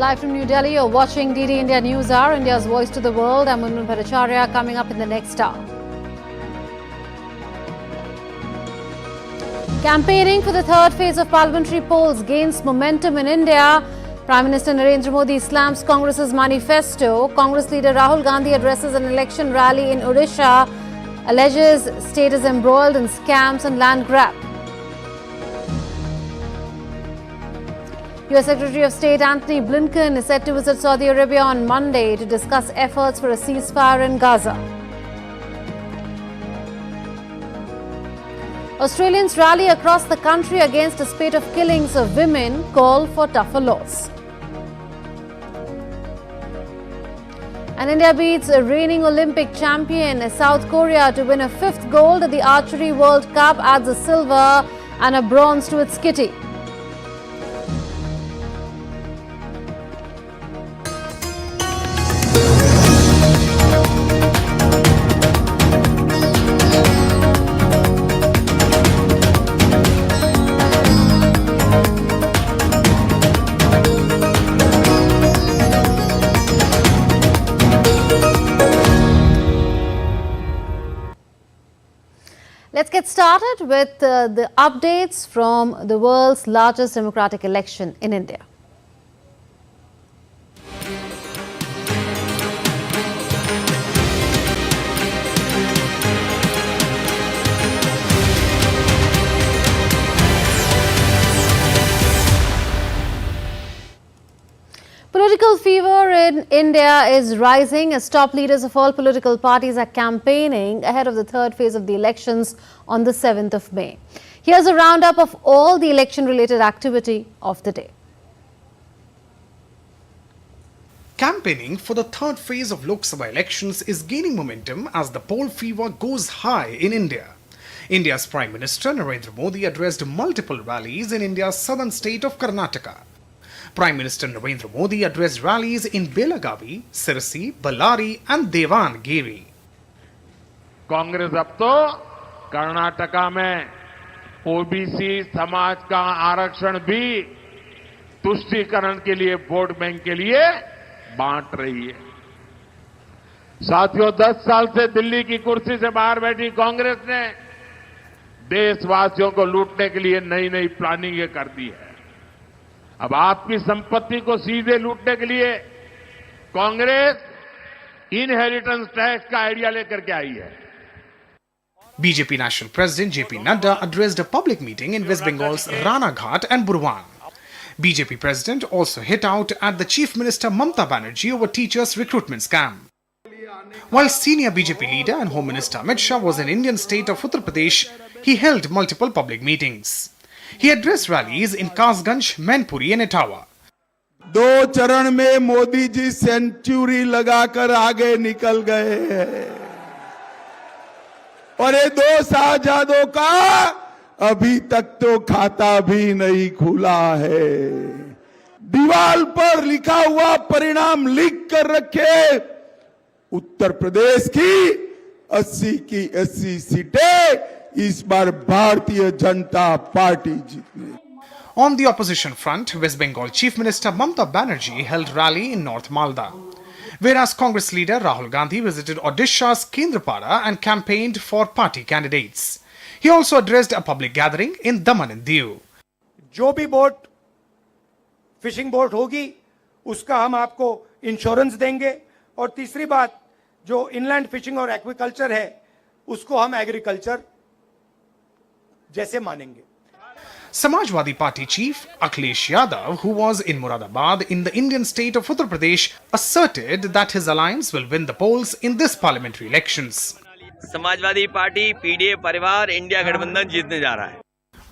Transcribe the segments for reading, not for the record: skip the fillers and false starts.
Live from New Delhi, you're watching DD India NewsHour, India's voice to the world. I'm Unman Bhattacharya. Coming up in the next hour. Campaigning for the third phase of parliamentary polls gains momentum in India. Prime Minister Narendra Modi slams Congress's manifesto. Congress leader Rahul Gandhi addresses an election rally in Odisha, alleges state is embroiled in scams and land grab. US Secretary of State Antony Blinken is set to visit Saudi Arabia on Monday to discuss efforts for a ceasefire in Gaza. Australians rally across the country against a spate of killings of women, call for tougher laws. And India beats a reigning Olympic champion South Korea to win a fifth gold at the Archery World Cup, adds a silver and a bronze to its kitty. Let's get started with the updates from the world's largest democratic election in India. Political fever in India is rising as top leaders of all political parties are campaigning ahead of the third phase of the elections on the 7th of May. Here's a roundup of all the election-related activity of the day. Campaigning for the third phase of Lok Sabha elections is gaining momentum as the poll fever goes high in India. India's Prime Minister Narendra Modi addressed multiple rallies in India's southern state of Karnataka. Prime Minister Narendra Modi addressed rallies in Belagavi, Sirsi, Ballari and Devangiri. Congress अब तो कर्नाटका में OBC समाज का आरक्षण भी तुष्टीकरण के लिए vote bank के लिए बांट रही है। साथियों, 10 साल से दिल्ली की कुर्सी से बाहर बैठी कांग्रेस ने देशवासियों को लूटने के लिए नई नई प्लानिंग कर दी है। अब आपकी संपत्ति को सीधे लूटने के लिए कांग्रेस इनहेरिटेंस टैक्स का आइडिया लेकर के आई है। BJP National President JP Nadda addressed a public meeting in West Bengal's Ranaghat and Burwan. BJP President also hit out at the Chief Minister Mamata Banerjee over teachers' recruitment scam. While senior BJP leader and Home Minister Amit Shah was in Indian state of Uttar Pradesh, he held multiple public meetings. He addressed rallies in Kasganj, Mainpuri and Etawah. दो चरण में Modi ji century लगाकर आगे निकल गए हैं और ये दो साझादों का अभी तक तो खाता भी नहीं खुला है। दीवार पर लिखा हुआ परिणाम लिख कर रखे, उत्तर प्रदेश की 80 की 80 सीटें इस बार भारतीय जनता पार्टी जीतेगी। On the opposition front, West Bengal Chief Minister Mamata Banerjee held rally in North Malda, whereas Congress leader Rahul Gandhi visited Odisha's Kendrapada and campaigned for party candidates. He also addressed a public gathering in Daman and Diu. जो भी boat fishing boat होगी उसका हम आपको insurance देंगे और तीसरी बात जो इनलैंड फिशिंग और एक्वाकल्चर है उसको हम एग्रीकल्चर जैसे मानेंगे। Samajwadi Party chief Akhilesh Yadav, who was in Moradabad in the Indian state of Uttar Pradesh, asserted that his alliance will win the polls in this parliamentary elections. Samajwadi party PDA परिवार India गठबंधन जीतने जा रहा है।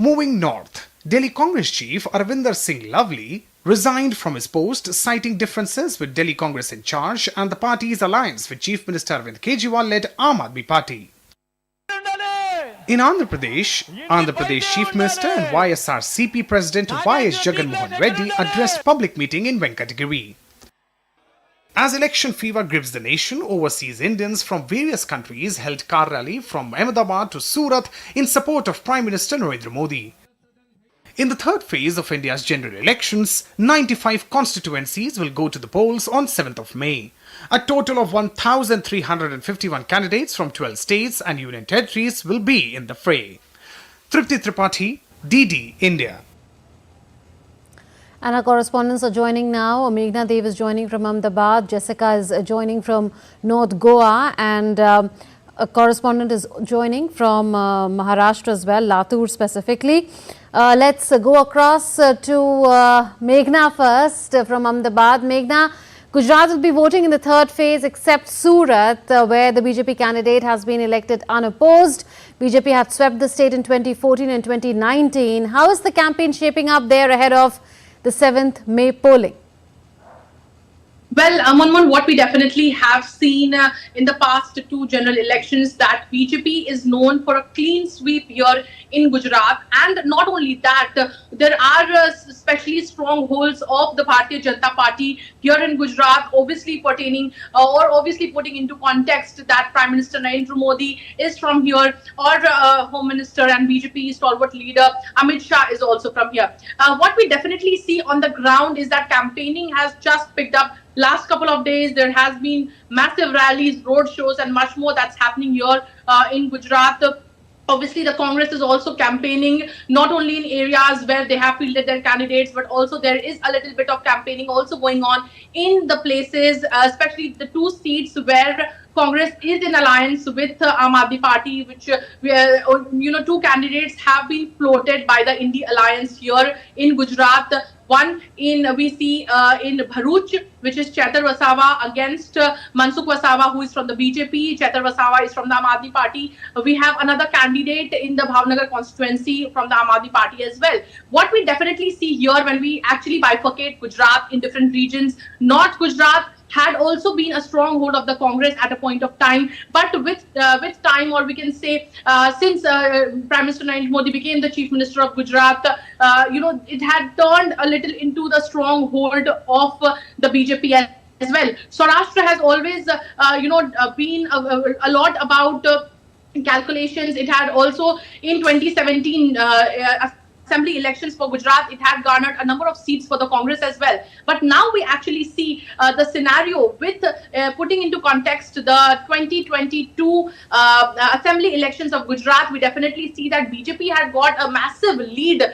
Moving north, Delhi Congress chief Arvinder Singh Lovely resigned from his post, citing differences with Delhi Congress in charge and the party's alliance with Chief Minister Arvind Kejriwal-led Aam Aadmi Party. In Andhra Pradesh Chief Minister and YSRCP President YS Jagan Mohan Reddy addressed public meeting in Venkatagiri. As election fever grips the nation, overseas Indians from various countries held car rally from Ahmedabad to Surat in support of Prime Minister Narendra Modi. In the third phase of India's general elections, 95 constituencies will go to the polls on 7th of May. A total of 1,351 candidates from 12 states and union territories will be in the fray. Tripti Tripathi, DD India. And our correspondents are joining now. Meghna Dev is joining from Ahmedabad. Jessica is joining from North Goa. And a correspondent is joining from Maharashtra as well, Latur specifically. Let's go across to Meghna first from Ahmedabad. Meghna, Gujarat will be voting in the third phase except Surat, where the BJP candidate has been elected unopposed. BJP had swept the state in 2014 and 2019. How is the campaign shaping up there ahead of the 7th May polling? Well, Monmon, what we definitely have seen in the past two general elections, that BJP is known for a clean sweep here in Gujarat. And not only that, there are especially strongholds of the Bharatiya Janata Party here in Gujarat, obviously pertaining or obviously putting into context that Prime Minister Narendra Modi is from here, or Home Minister and BJP stalwart leader Amit Shah is also from here. What we definitely see on the ground is that campaigning has just picked up. Last couple of days, there has been massive rallies, road shows, and much more that's happening here in Gujarat. Obviously, the Congress is also campaigning, not only in areas where they have fielded their candidates, but also there is a little bit of campaigning also going on in the places, especially the two seats where Congress is in alliance with Aam Aadmi Party, which two candidates have been floated by the Indie Alliance here in Gujarat. One in in Bharuch, which is Chetar Wasawa against Mansukh Wasawa, who is from the BJP. Chetar Wasawa is from the Aam Aadmi Party. We have another candidate in the Bhavnagar constituency from the Aam Aadmi Party as well. What we definitely see here when we actually bifurcate Gujarat in different regions, North Gujarat had also been a stronghold of the Congress at a point of time, but with time, or we can say since Prime Minister Narendra Modi became the Chief Minister of Gujarat, it had turned a little into the stronghold of the BJP as well. Saurashtra has always been a lot about calculations. It had also in 2017 assembly elections for Gujarat, it had garnered a number of seats for the Congress as well. But now we actually see the scenario with putting into context the 2022 assembly elections of Gujarat. We definitely see that BJP had got a massive lead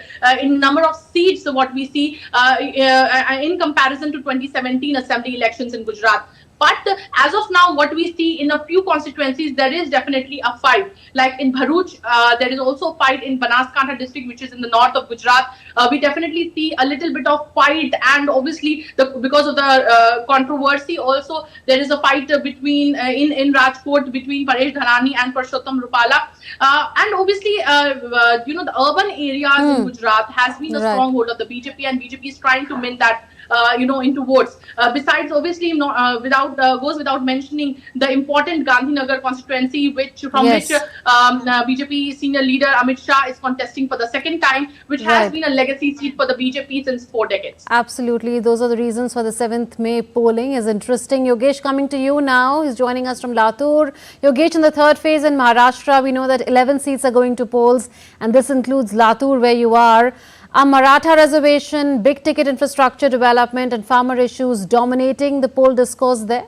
in number of seats, what we see in comparison to 2017 assembly elections in Gujarat. But as of now, what we see in a few constituencies, there is definitely a fight. Like in Bharuch, there is also a fight in Banaskantha district, which is in the north of Gujarat. We definitely see a little bit of fight, and obviously because of the controversy, also there is a fight between in Rajkot between Paresh Dhanani and Parshottam Rupala. And obviously, the urban areas in Gujarat has been a stronghold of the BJP, and BJP is trying to mend that into votes. Besides, obviously, goes without mentioning the important Gandhinagar constituency, which BJP senior leader Amit Shah is contesting for the second time, which has been a legacy seat for the BJP since 4 decades. Absolutely. Those are the reasons for the 7th May polling. Is interesting. Yogesh, coming to you now. He's joining us from Latur. Yogesh, in the third phase in Maharashtra, we know that 11 seats are going to polls, and this includes Latur, where you are. A Maratha reservation, big ticket infrastructure development and farmer issues dominating the poll discourse there?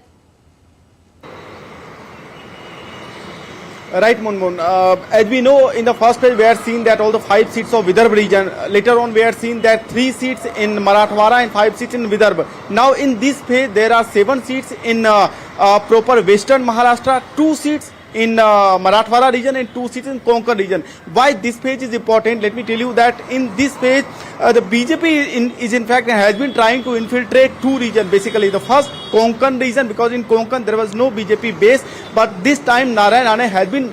Right, Munmun. As we know, in the first phase, we are seeing that all the 5 seats of Vidarbha region. Later on, we are seeing that 3 seats in Marathwada and 5 seats in Vidarbha. Now, in this phase, there are 7 seats in proper Western Maharashtra, 2 seats in Marathwada region and 2 seats in Konkan region. Why this phase is important? Let me tell you that in this phase, the BJP is in fact has been trying to infiltrate 2 regions. Basically, the first Konkan region, because in Konkan there was no BJP base, but this time Narayan Rane has been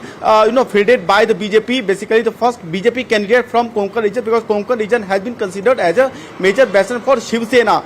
fielded by the BJP. Basically, the first BJP candidate from Konkan region, because Konkan region has been considered as a major bastion for Shiv Sena.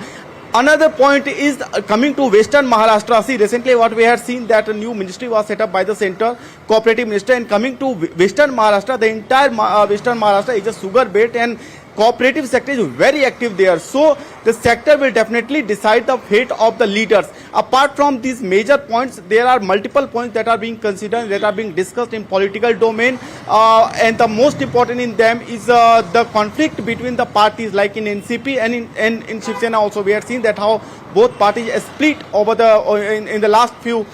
Another point is coming to Western Maharashtra. See, recently what we had seen that a new ministry was set up by the center, cooperative minister, and coming to Western Maharashtra, the entire Western Maharashtra is a sugar belt, and cooperative sector is very active there. So the sector will definitely decide the fate of the leaders. Apart from these major points, there are multiple points that are being considered, that are being discussed in political domain, and the most important in them is the conflict between the parties, like in NCP and in Shiv Sena also. We have seen that how both parties split over in the last few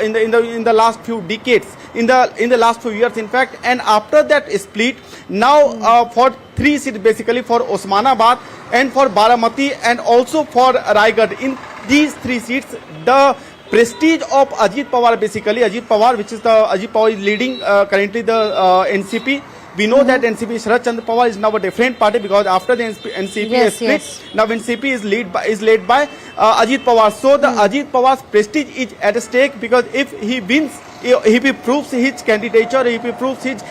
in the last few decades, in the last few years in fact. And after that split, now for 3 seats basically, for Osmanabad and for Baramati and also for Raigad, in these 3 seats the prestige of Ajit Pawar, basically Ajit Pawar, which is Ajit Pawar is leading currently the NCP. We know that NCP Sharad Chandra Pawar is now a different party, because after the NCP is split, now NCP is led by Ajit Pawar. So the Ajit Pawar's prestige is at stake, because if he wins, if he proves his candidature, if he proves his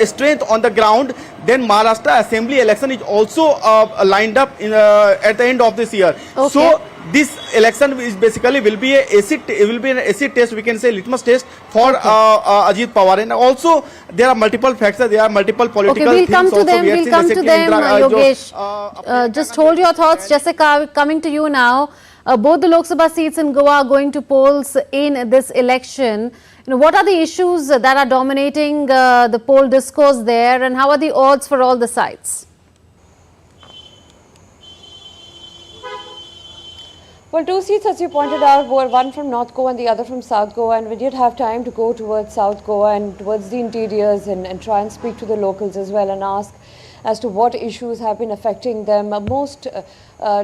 strength on the ground, then Maharashtra Assembly election is also lined up at the end of this year. Okay. So this election is basically will be an acid test, we can say litmus test for Ajit Pawar. And also there are multiple factors, there are multiple political we'll things come to also. them, we'll come to them, Yogesh. Just hold your thoughts. Jessica, coming to you now. Both the Lok Sabha seats in Goa are going to polls in this election. What are the issues that are dominating the poll discourse there, and how are the odds for all the sides? Well, 2 seats, as you pointed out, were one from North Goa and the other from South Goa, and we did have time to go towards South Goa and towards the interiors and try and speak to the locals as well and ask as to what issues have been affecting them. Most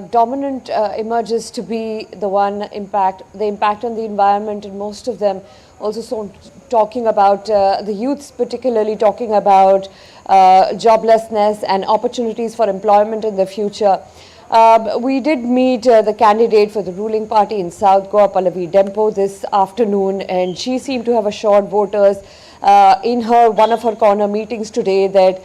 dominant emerges to be the impact on the environment, and most of them also talking about the youths, particularly talking about joblessness and opportunities for employment in the future. We did meet the candidate for the ruling party in South Goa, Pallavi Dempo, this afternoon, and she seemed to have assured voters in one of her corner meetings today that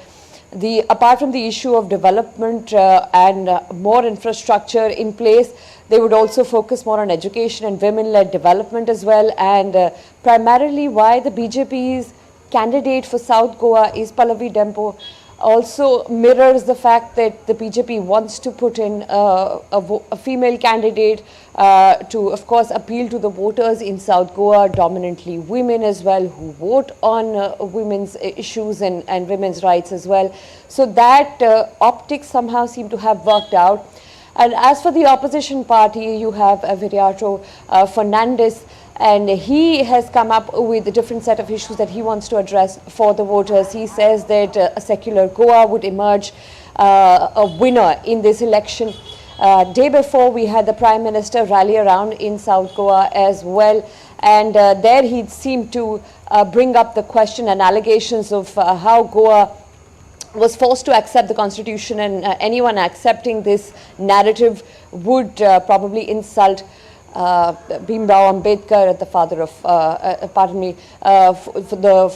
apart from the issue of development and more infrastructure in place, they would also focus more on education and women-led development as well. And primarily why the BJP's candidate for South Goa is Pallavi Dempo also mirrors the fact that the BJP wants to put in a female candidate to, of course, appeal to the voters in South Goa, dominantly women as well, who vote on women's issues and women's rights as well. So that optics somehow seem to have worked out. And as for the opposition party, you have Viriato Fernandes, and he has come up with a different set of issues that he wants to address for the voters. He says that a secular Goa would emerge a winner in this election. Day before, we had the Prime Minister rally around in South Goa as well, and there he seemed to bring up the question and allegations of how Goa was forced to accept the constitution, and anyone accepting this narrative would probably insult Bhimrao Ambedkar, the father of,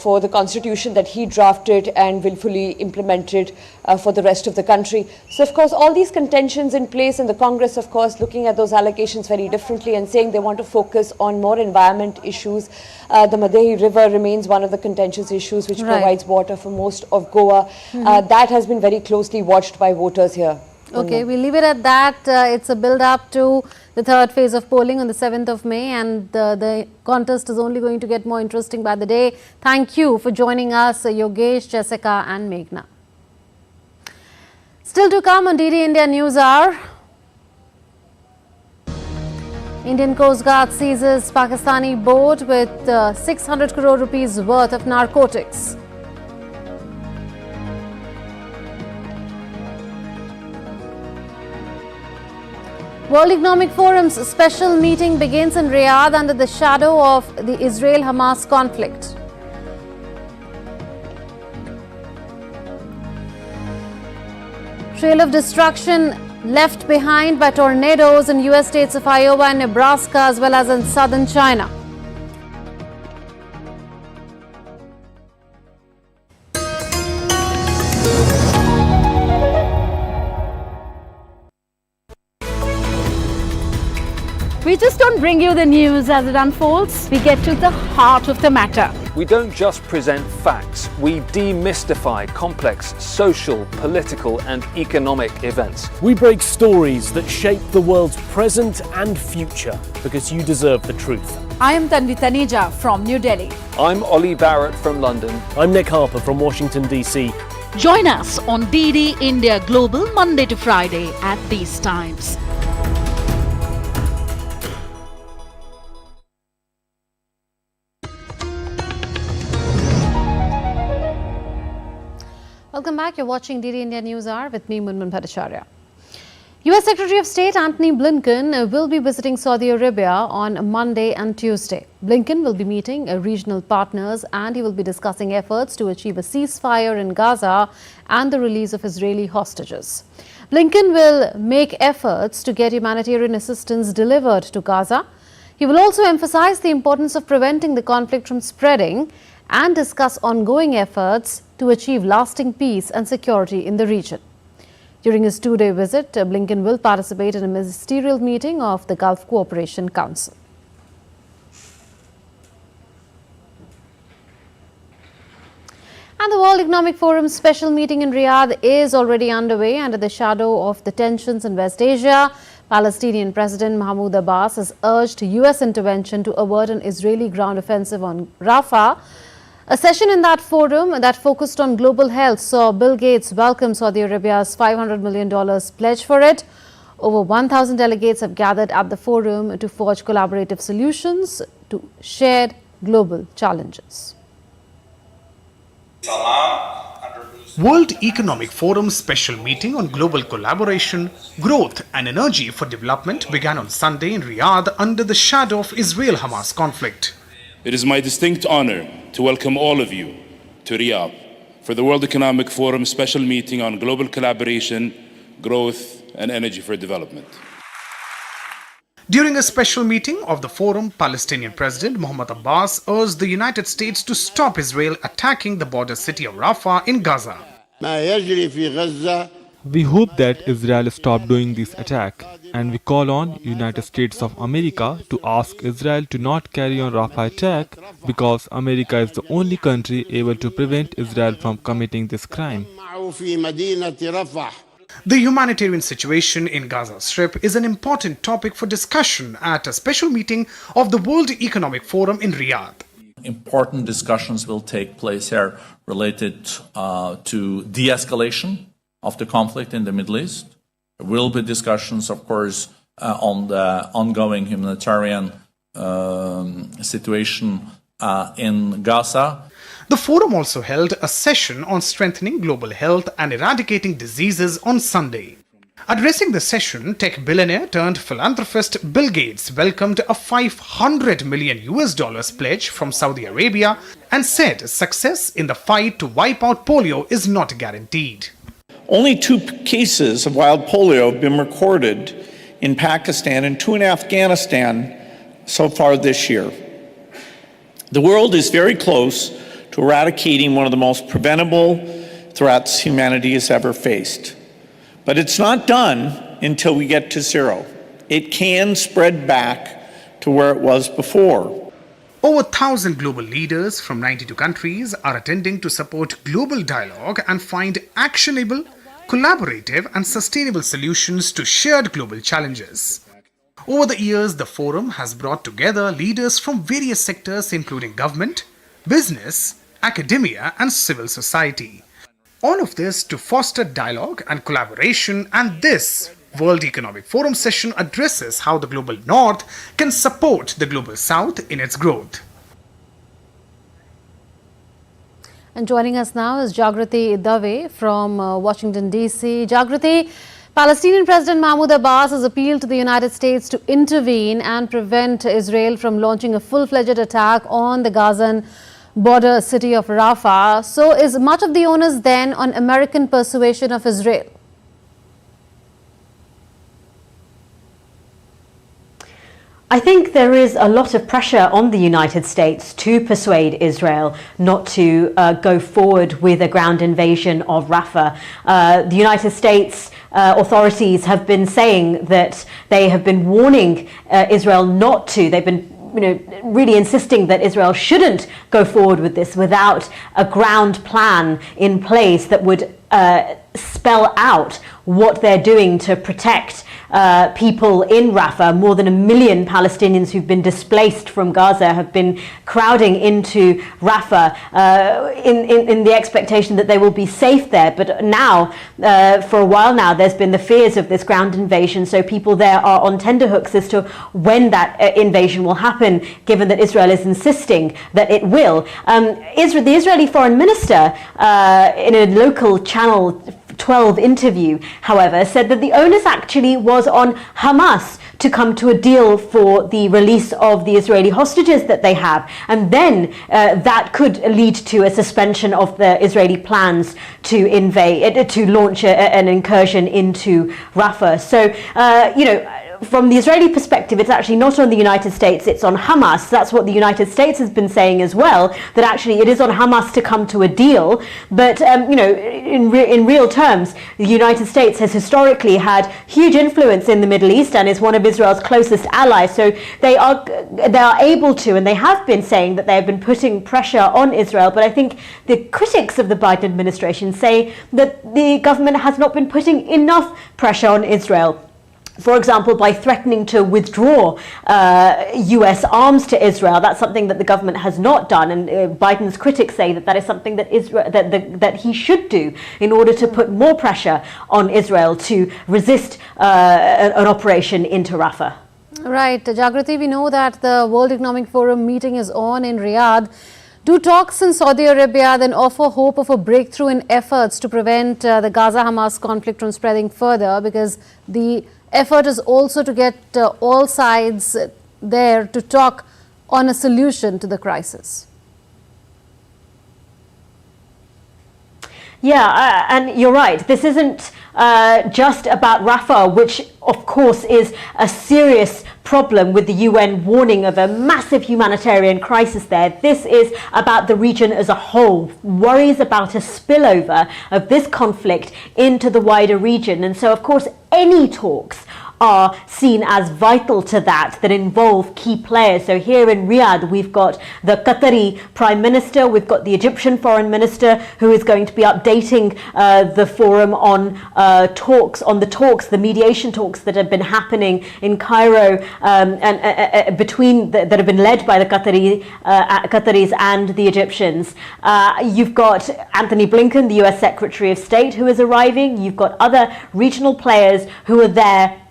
for the constitution that he drafted and willfully implemented for the rest of the country. So, of course, all these contentions in place, and the Congress, of course, looking at those allegations very differently and saying they want to focus on more environment issues. The Madehi River remains one of the contentious issues, which provides water for most of Goa. That has been very closely watched by voters here. Okay, we'll leave it at that. It's a build-up to the third phase of polling on the 7th of May, and the contest is only going to get more interesting by the day. Thank you for joining us, Yogesh, Jessica and Meghna. Still to come on DD India News Hour. Indian Coast Guard seizes Pakistani boat with 600 crore rupees worth of narcotics. World Economic Forum's special meeting begins in Riyadh under the shadow of the Israel-Hamas conflict. Trail of destruction left behind by tornadoes in US states of Iowa and Nebraska, as well as in southern China. We just don't bring you the news as it unfolds. We get to the heart of the matter. We don't just present facts, we demystify complex social, political and economic events. We break stories that shape the world's present and future because you deserve the truth. I am Tanvi Taneja from New Delhi. I'm Ollie Barrett from London. I'm Nick Harper from Washington, D.C. Join us on DD India Global Monday to Friday at these times. Welcome back. You're watching DD India News Hour with me, Munmun Bhattacharya. US Secretary of State Antony Blinken will be visiting Saudi Arabia on Monday and Tuesday. Blinken will be meeting regional partners and he will be discussing efforts to achieve a ceasefire in Gaza and the release of Israeli hostages. Blinken will make efforts to get humanitarian assistance delivered to Gaza. He will also emphasize the importance of preventing the conflict from spreading and discuss ongoing efforts to achieve lasting peace and security in the region. During his two-day visit, Blinken will participate in a ministerial meeting of the Gulf Cooperation Council. And the World Economic Forum's special meeting in Riyadh is already underway under the shadow of the tensions in West Asia. Palestinian President Mahmoud Abbas has urged US intervention to avert an Israeli ground offensive on Rafah. A session in that forum that focused on global health saw Bill Gates welcome Saudi Arabia's $500 million pledge for it. Over 1,000 delegates have gathered at the forum to forge collaborative solutions to shared global challenges. World Economic Forum special meeting on global collaboration, growth and energy for development began on Sunday in Riyadh under the shadow of Israel-Hamas conflict. It is my distinct honor to welcome all of you to Riyadh for the World Economic Forum special meeting on global collaboration, growth, and energy for development. During a special meeting of the forum, Palestinian President Mahmoud Abbas urged the United States to stop Israel attacking the border city of Rafah in Gaza. We hope that Israel stop doing this attack, and we call on United States of America to ask Israel to not carry on Rafah attack because America is the only country able to prevent Israel from committing this crime. The humanitarian situation in Gaza Strip is an important topic for discussion at a special meeting of the World Economic Forum in Riyadh. Important discussions will take place here related to de-escalation of the conflict in the Middle East. There will be discussions, of course, on the ongoing humanitarian situation in Gaza. The forum also held a session on strengthening global health and eradicating diseases on Sunday. Addressing the session, tech billionaire turned philanthropist Bill Gates welcomed a $500 million pledge from Saudi Arabia and said success in the fight to wipe out polio is not guaranteed. Only 2 cases of wild polio have been recorded in Pakistan and 2 in Afghanistan so far this year. The world is very close to eradicating one of the most preventable threats humanity has ever faced. But it's not done until we get to zero. It can spread back to where it was before. Over 1,000 global leaders from 92 countries are attending to support global dialogue and find actionable, collaborative and sustainable solutions to shared global challenges. Over the years, the forum has brought together leaders from various sectors including government, business, academia and civil society. All of this to foster dialogue and collaboration, and this World Economic Forum session addresses how the global North can support the global South in its growth. And joining us now is Jagrati Dave from Washington, D.C. Jagrati, Palestinian President Mahmoud Abbas has appealed to the United States to intervene and prevent Israel from launching a full-fledged attack on the Gazan border city of Rafah. So is much of the onus then on American persuasion of Israel? I think there is a lot of pressure on the United States to persuade Israel not to go forward with a ground invasion of Rafah. The United States authorities have been saying that they have been warning Israel not to. They've been really insisting that Israel shouldn't go forward with this without a ground plan in place that would spell out what they're doing to protect people in Rafah. More than 1 million Palestinians who've been displaced from Gaza have been crowding into Rafah in the expectation that they will be safe there. But now, for a while now, there's been the fears of this ground invasion. So people there are on tenterhooks as to when that invasion will happen, given that Israel is insisting that it will. The Israeli foreign minister, in a local Channel 12 interview, however, said that the onus actually was on Hamas to come to a deal for the release of the Israeli hostages that they have, and then that could lead to a suspension of the Israeli plans to launch an incursion into Rafah. So, from the Israeli perspective, it's actually not on the United States, it's on Hamas. That's what the United States has been saying as well, that actually it is on Hamas to come to a deal. But, in real terms, the United States has historically had huge influence in the Middle East and is one of Israel's closest allies. So they are able to, and they have been saying that they have been putting pressure on Israel. But I think the critics of the Biden administration say that the government has not been putting enough pressure on Israel. For example, by threatening to withdraw US arms to Israel. That's something that the government has not done, and Biden's critics say that is something that that he should do in order to put more pressure on Israel to resist an operation into Rafah. Right, Jagrati, we know that the World Economic Forum meeting is on in Riyadh. Do talks in Saudi Arabia then offer hope of a breakthrough in efforts to prevent the Gaza-Hamas conflict from spreading further? Because the effort is also to get all sides there to talk on a solution to the crisis. Yeah, and you're right. This isn't just about Rafah, which of course is a serious problem with the UN warning of a massive humanitarian crisis there. This is about the region as a whole, worries about a spillover of this conflict into the wider region. And so, of course, any talks are seen as vital to that involve key players. So here in Riyadh, we've got the Qatari Prime Minister, we've got the Egyptian Foreign Minister, who is going to be updating the forum on the mediation talks that have been happening in Cairo and between that have been led by the Qataris and the Egyptians. You've got Anthony Blinken, the US Secretary of State, who is arriving. You've got other regional players who are there.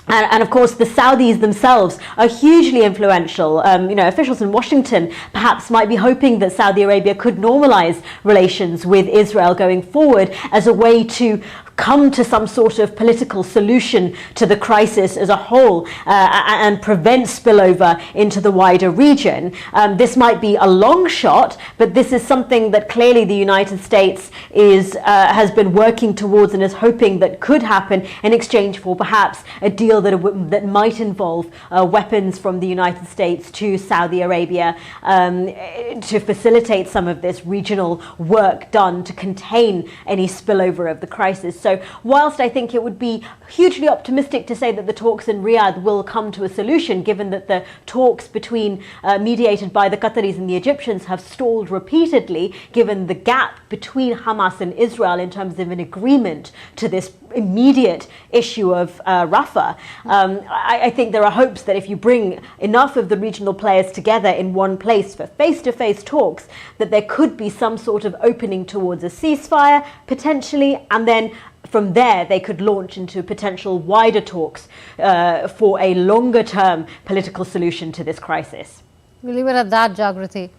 And of course, the Saudis themselves are hugely influential. Officials in Washington perhaps might be hoping that Saudi Arabia could normalize relations with Israel going forward as a way to come to some sort of political solution to the crisis as a whole and prevent spillover into the wider region. This might be a long shot, but this is something that clearly the United States has been working towards and is hoping that could happen in exchange for perhaps a deal that might involve weapons from the United States to Saudi Arabia to facilitate some of this regional work done to contain any spillover of the crisis. So whilst I think it would be hugely optimistic to say that the talks in Riyadh will come to a solution, given that the talks mediated by the Qataris and the Egyptians have stalled repeatedly, given the gap between Hamas and Israel in terms of an agreement to this immediate issue of Rafah, I think there are hopes that if you bring enough of the regional players together in one place for face-to-face talks, that there could be some sort of opening towards a ceasefire, potentially, and then from there they could launch into potential wider talks for a longer-term political solution to this crisis. We'll leave it at that, Jagrati,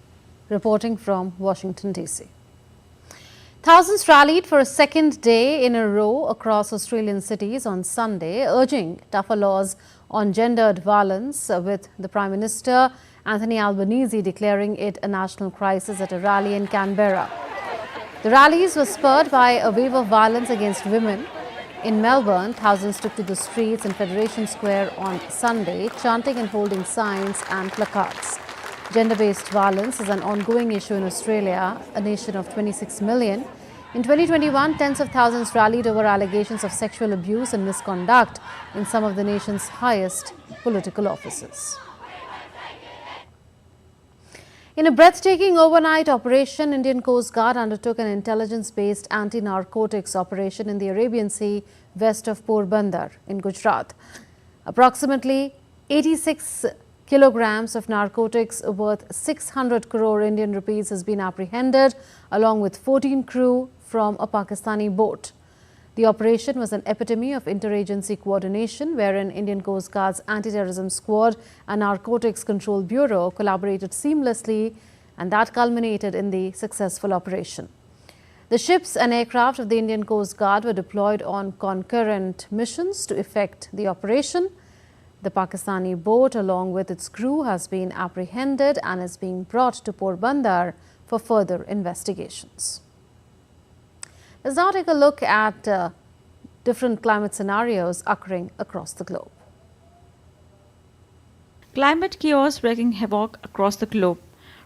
reporting from Washington, D.C. Thousands rallied for a second day in a row across Australian cities on Sunday, urging tougher laws on gendered violence, with the Prime Minister Anthony Albanese declaring it a national crisis at a rally in Canberra. The rallies were spurred by a wave of violence against women. In Melbourne, thousands took to the streets in Federation Square on Sunday, chanting and holding signs and placards. Gender-based violence is an ongoing issue in Australia, a nation of 26 million. In 2021, tens of thousands rallied over allegations of sexual abuse and misconduct in some of the nation's highest political offices. In a breathtaking overnight operation, Indian Coast Guard undertook an intelligence-based anti-narcotics operation in the Arabian Sea west of Porbandar in Gujarat. Approximately 86 kilograms of narcotics worth 600 crore Indian rupees has been apprehended, along with 14 crew from a Pakistani boat. The operation was an epitome of interagency coordination, wherein Indian Coast Guard's Anti-Terrorism Squad and Narcotics Control Bureau collaborated seamlessly, and that culminated in the successful operation. The ships and aircraft of the Indian Coast Guard were deployed on concurrent missions to effect the operation. The Pakistani boat, along with its crew, has been apprehended and is being brought to Porbandar for further investigations. Let's now take a look at different climate scenarios occurring across the globe. Climate chaos wreaking havoc across the globe.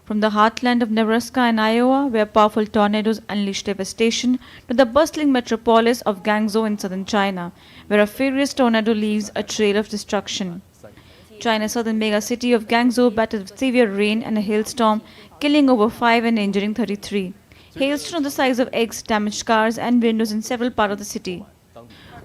From the heartland of Nebraska and Iowa, where powerful tornadoes unleash devastation, to the bustling metropolis of Guangzhou in southern China, where a furious tornado leaves a trail of destruction. China's southern megacity of Guangzhou battled with severe rain and a hailstorm, killing over 5 and injuring 33. Hailstones the size of eggs damaged cars and windows in several parts of the city.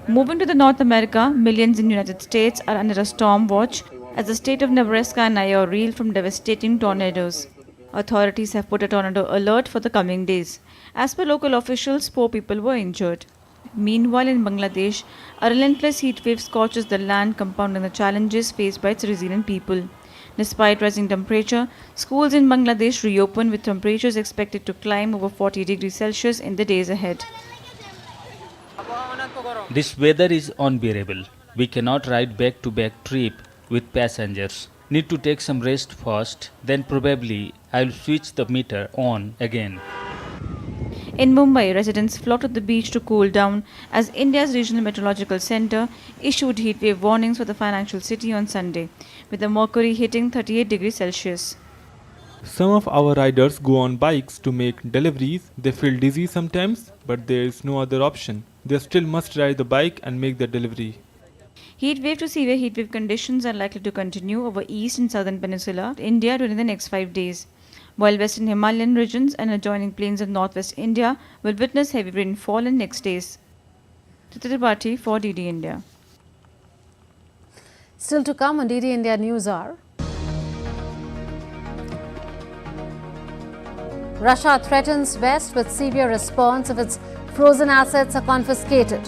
Moving to the North America, millions in the United States are under a storm watch as the state of Nebraska and Iowa reel from devastating tornadoes. Authorities have put a tornado alert for the coming days. As per local officials, 4 people were injured. Meanwhile, in Bangladesh, a relentless heat wave scorches the land, compounding the challenges faced by its resilient people. Despite rising temperature, schools in Bangladesh reopen with temperatures expected to climb over 40 degrees Celsius in the days ahead. This weather is unbearable. We cannot ride back-to-back trip with passengers. Need to take some rest first, then probably I'll switch the meter on again. In Mumbai, residents flocked to the beach to cool down as India's Regional Meteorological Centre issued heatwave warnings for the financial city on Sunday, with the mercury hitting 38 degrees Celsius. Some of our riders go on bikes to make deliveries. They feel dizzy sometimes, but there is no other option. They still must ride the bike and make the delivery. Heatwave to severe heatwave conditions are likely to continue over east and southern peninsula India during the next 5 days, while western Himalayan regions and adjoining plains of northwest India will witness heavy rainfall in next days. Prasar Bharati for DD India. Still to come on DD India NewsHour. Russia threatens West with severe response if its frozen assets are confiscated.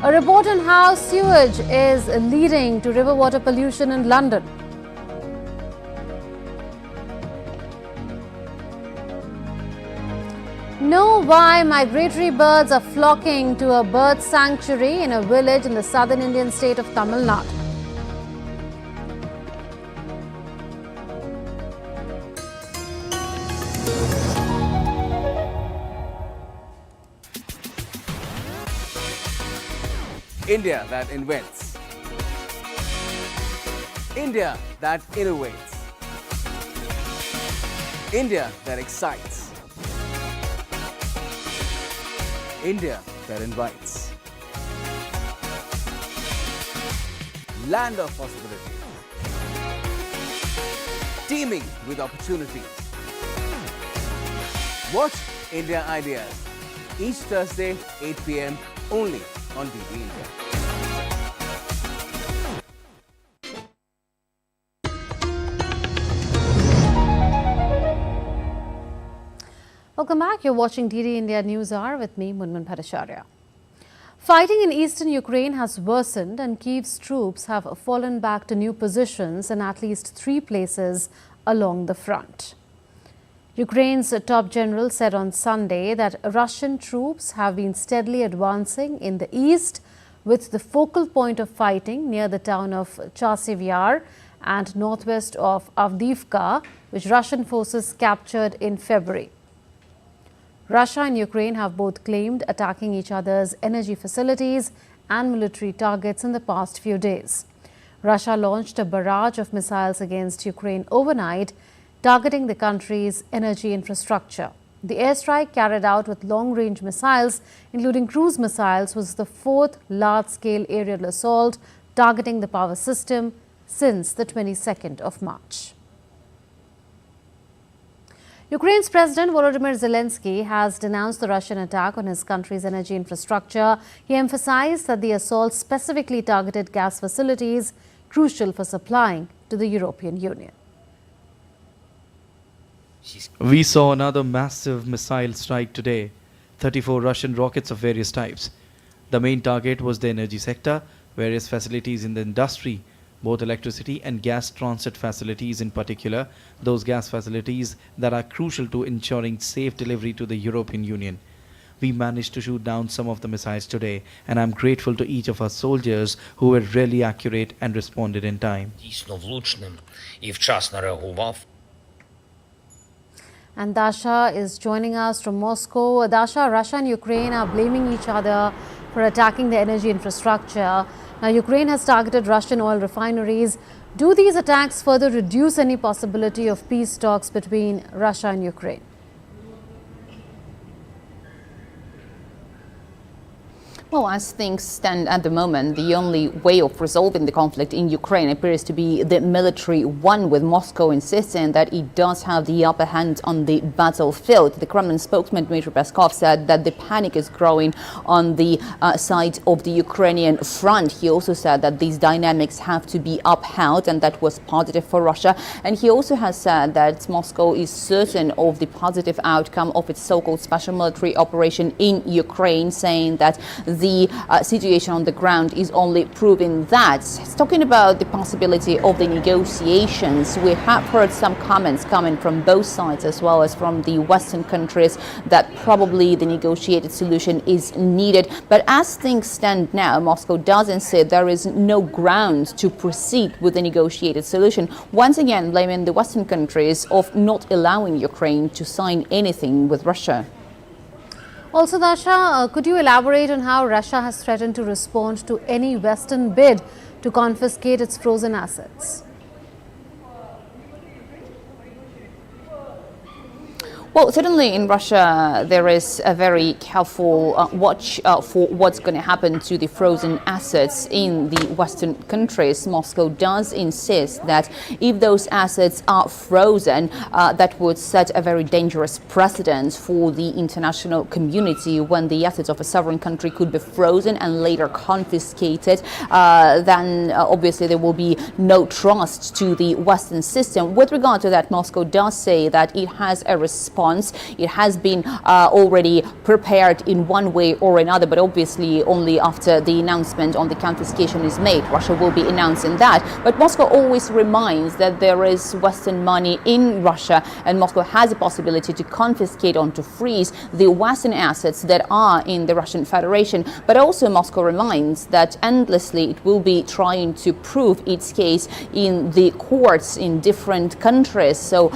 A report on how sewage is leading to river water pollution in London. Know why migratory birds are flocking to a bird sanctuary in a village in the southern Indian state of Tamil Nadu. India that invents. India that innovates. India that excites. India that invites. Land of possibility. Teeming with opportunities. Watch India Ideas each Thursday 8 p.m. only on DD India. Welcome back. You're watching DD India NewsHour with me, Munman Bhattacharya. Fighting in eastern Ukraine has worsened and Kyiv's troops have fallen back to new positions in at least 3 places along the front. Ukraine's top general said on Sunday that Russian troops have been steadily advancing in the east, with the focal point of fighting near the town of Chasiv Yar and northwest of Avdiivka, which Russian forces captured in February. Russia and Ukraine have both claimed attacking each other's energy facilities and military targets in the past few days. Russia launched a barrage of missiles against Ukraine overnight, targeting the country's energy infrastructure. The airstrike, carried out with long-range missiles, including cruise missiles, was the 4th large-scale aerial assault targeting the power system since the 22nd of March. Ukraine's President Volodymyr Zelensky has denounced the Russian attack on his country's energy infrastructure. He emphasized that the assault specifically targeted gas facilities crucial for supplying to the European Union. We saw another massive missile strike today, 34 Russian rockets of various types. The main target was the energy sector, various facilities in the industry, both electricity and gas transit facilities in particular, those gas facilities that are crucial to ensuring safe delivery to the European Union. We managed to shoot down some of the missiles today, and I'm grateful to each of our soldiers who were really accurate and responded in time. And Dasha is joining us from Moscow. Dasha, Russia and Ukraine are blaming each other for attacking the energy infrastructure. Now, Ukraine has targeted Russian oil refineries. Do these attacks further reduce any possibility of peace talks between Russia and Ukraine? Well, as things stand at the moment, the only way of resolving the conflict in Ukraine appears to be the military one, with Moscow insisting that it does have the upper hand on the battlefield. The Kremlin spokesman Dmitry Peskov said that the panic is growing on the side of the Ukrainian front. He also said that these dynamics have to be upheld, and that was positive for Russia. And he also has said that Moscow is certain of the positive outcome of its so-called special military operation in Ukraine, saying that the situation on the ground is only proving that. Talking about the possibility of the negotiations, we have heard some comments coming from both sides, as well as from the Western countries, that probably the negotiated solution is needed. But as things stand now, Moscow doesn't say there is no ground to proceed with the negotiated solution, once again blaming the Western countries of not allowing Ukraine to sign anything with Russia. Also, Dasha, could you elaborate on how Russia has threatened to respond to any Western bid to confiscate its frozen assets? Well, certainly in Russia, there is a very careful watch for what's going to happen to the frozen assets in the Western countries. Moscow does insist that if those assets are frozen, that would set a very dangerous precedent for the international community. When the assets of a sovereign country could be frozen and later confiscated, then obviously there will be no trust to the Western system. With regard to that, Moscow does say that it has a response. It has been already prepared in one way or another, but obviously only after the announcement on the confiscation is made. Russia will be announcing that. But Moscow always reminds that there is Western money in Russia, and Moscow has a possibility to confiscate or to freeze the Western assets that are in the Russian Federation. But also Moscow reminds that endlessly it will be trying to prove its case in the courts in different countries. So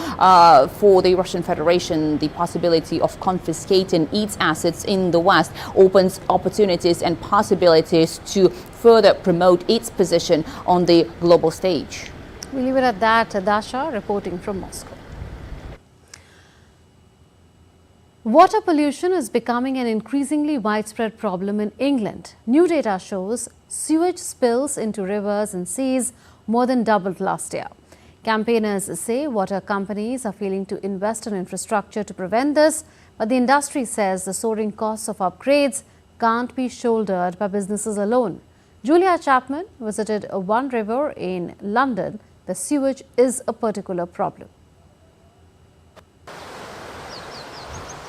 for the Russian Federation, the possibility of confiscating its assets in the West opens opportunities and possibilities to further promote its position on the global stage. We'll leave it at that. Dasha reporting from Moscow. Water pollution is becoming an increasingly widespread problem in England. New data shows sewage spills into rivers and seas more than doubled last year. Campaigners say water companies are failing to invest in infrastructure to prevent this, but the industry says the soaring costs of upgrades can't be shouldered by businesses alone. Julia Chapman visited one river in London. The sewage is a particular problem.